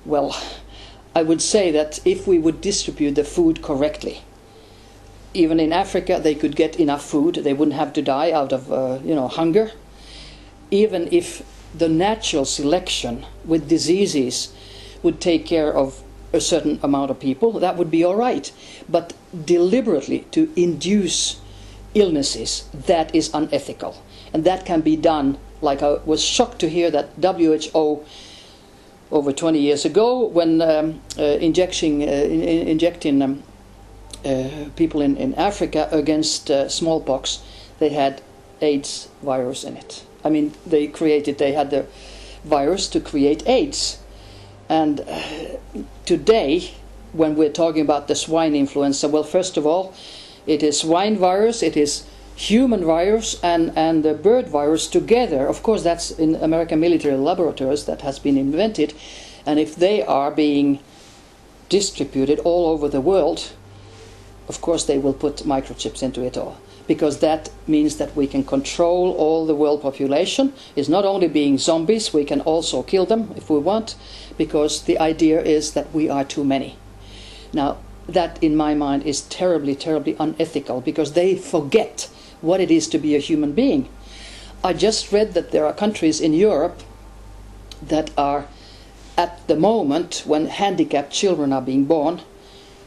Well, I would say that if we would distribute the food correctly, even in Africa they could get enough food, they wouldn't have to die out of hunger. Even if the natural selection with diseases would take care of a certain amount of people, that would be all right. But deliberately to induce illnesses, that is unethical. And that can be done, like I was shocked to hear that WHO over 20 years ago, when injecting people in Africa against smallpox, they had AIDS virus in it. I mean, they had the virus to create AIDS. And today, when we're talking about the swine influenza, well, first of all, it is swine virus, it is human virus, and the bird virus together. Of course, that's in American military laboratories that has been invented. And if they are being distributed all over the world, of course they will put microchips into it all. Because that means that we can control all the world population. It's not only being zombies, we can also kill them if we want, because the idea is that we are too many. Now, that in my mind is terribly, terribly unethical, because they forget what it is to be a human being. I just read that there are countries in Europe that are, at the moment when handicapped children are being born,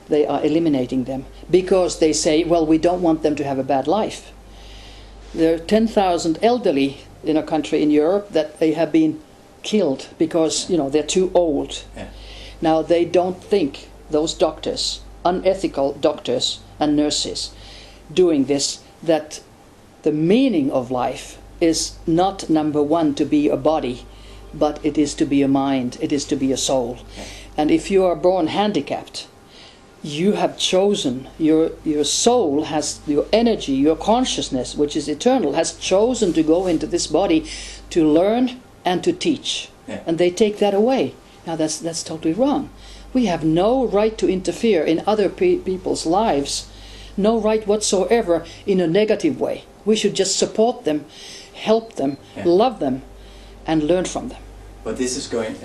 they are eliminating them, because they say, well, we don't want them to have a bad life. There are 10,000 elderly in a country in Europe that they have been killed because, they're too old. Yeah. Now, they don't think, those doctors, unethical doctors and nurses doing this, that the meaning of life is not, number one, to be a body, but it is to be a mind, it is to be a soul. Yeah. And if you are born handicapped, you have chosen, your soul has, your energy, your consciousness, which is eternal, has chosen to go into this body to learn and to teach. Yeah. And they take that away. Now that's totally wrong. We have no right to interfere in other people's lives, no right whatsoever in a negative way. We should just support them, help them, yeah, love them, and learn from them. But this is going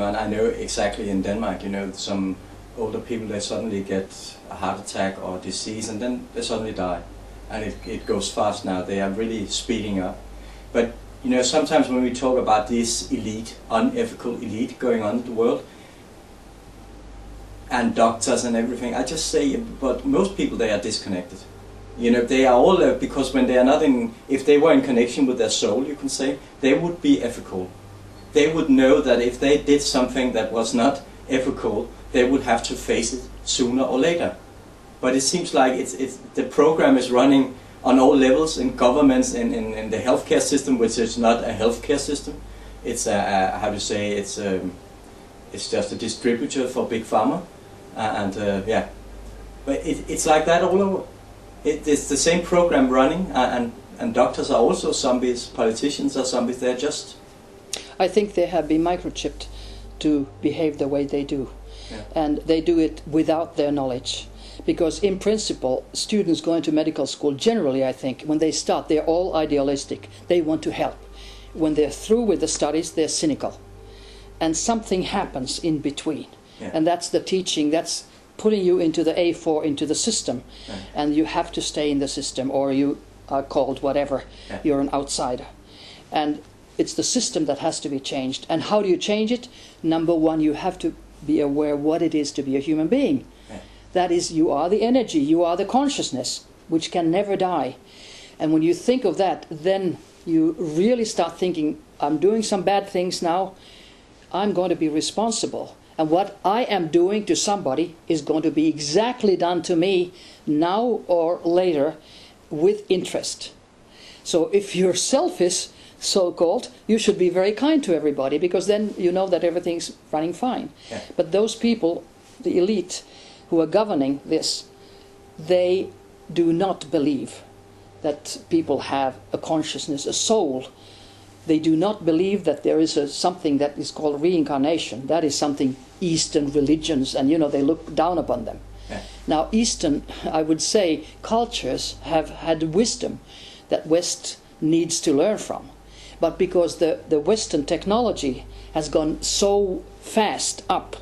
on. I know exactly in Denmark, some older people, they suddenly get a heart attack or disease, and then they suddenly die. And it goes fast now. They are really speeding up. But sometimes when we talk about this elite, unethical elite going on in the world, and doctors and everything, I just say, but most people, they are disconnected. They are all, because when they are not if they were in connection with their soul, you can say, they would be ethical. They would know that if they did something that was not ethical, they would have to face it sooner or later. But it seems like the program is running on all levels, in governments, in the healthcare system, which is not a healthcare system. It's it's just a distributor for big pharma, yeah. But it's like that all over. It's the same program running, and doctors are also zombies, politicians are zombies. They're just. I think they have been microchipped to behave the way they do. Yeah. And they do it without their knowledge. Because in principle, students going to medical school, generally I think, when they start, they're all idealistic. They want to help. When they're through with the studies, they're cynical. And something happens in between. Yeah. And that's the teaching, that's putting you into the A4, into the system. Yeah. And you have to stay in the system, or you are called whatever. Yeah. You're an outsider. And it's the system that has to be changed. And how do you change it? Number one, you have to be aware what it is to be a human being. Yeah. That is, you are the energy, you are the consciousness, which can never die. And when you think of that, then you really start thinking, I'm doing some bad things now, I'm going to be responsible. And what I am doing to somebody is going to be exactly done to me now or later with interest. So if you're selfish, so-called, you should be very kind to everybody, because then you know that everything's running fine. Yeah. But those people, the elite, who are governing this, they do not believe that people have a consciousness, a soul. They do not believe that there is something that is called reincarnation. That is something Eastern religions, and they look down upon them. Yeah. Now, Eastern, I would say, cultures have had wisdom that West needs to learn from. but because the Western technology has gone so fast up,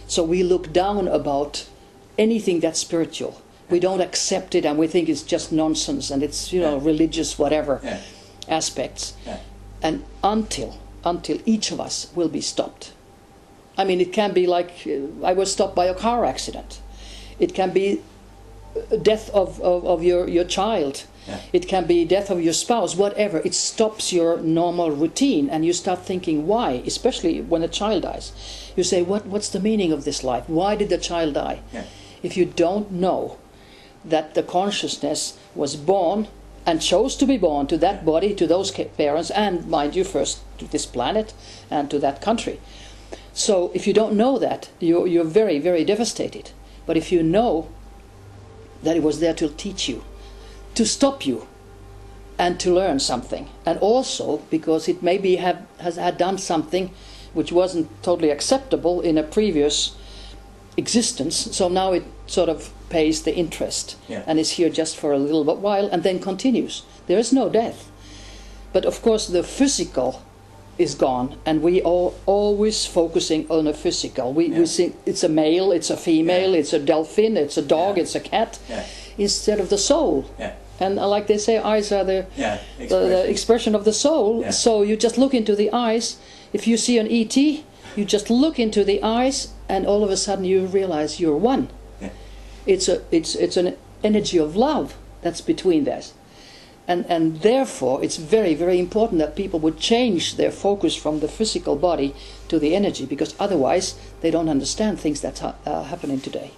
so we look down about anything that's spiritual. We don't accept it, and we think it's just nonsense, and it's religious whatever aspects. And until each of us will be stopped. I mean, it can be like I was stopped by a car accident. It can be death of your child. It can be death of your spouse, whatever. It stops your normal routine, and you start thinking why, especially when a child dies. You say, what's the meaning of this life? Why did the child die? If you don't know that the consciousness was born and chose to be born to that body, to those parents, and mind you, first to this planet and to that country. So if you don't know that, you're very, very devastated. But if you know that it was there to teach you, to stop you, and to learn something, and also because it maybe has had done something which wasn't totally acceptable in a previous existence, so now it sort of pays the interest and is here just for a little while and then continues. There is no death. But of course the physical is gone, and we are always focusing on a physical. We think it's a male, it's a female, it's a dolphin, it's a dog, it's a cat, instead of the soul. And like they say, eyes are the expression of the soul. So you just look into the eyes. If you see an ET, you just look into the eyes, and all of a sudden you realize you're one. It's an energy of love that's between that. And therefore it's very, very important that people would change their focus from the physical body to the energy, because otherwise they don't understand things that's happening today.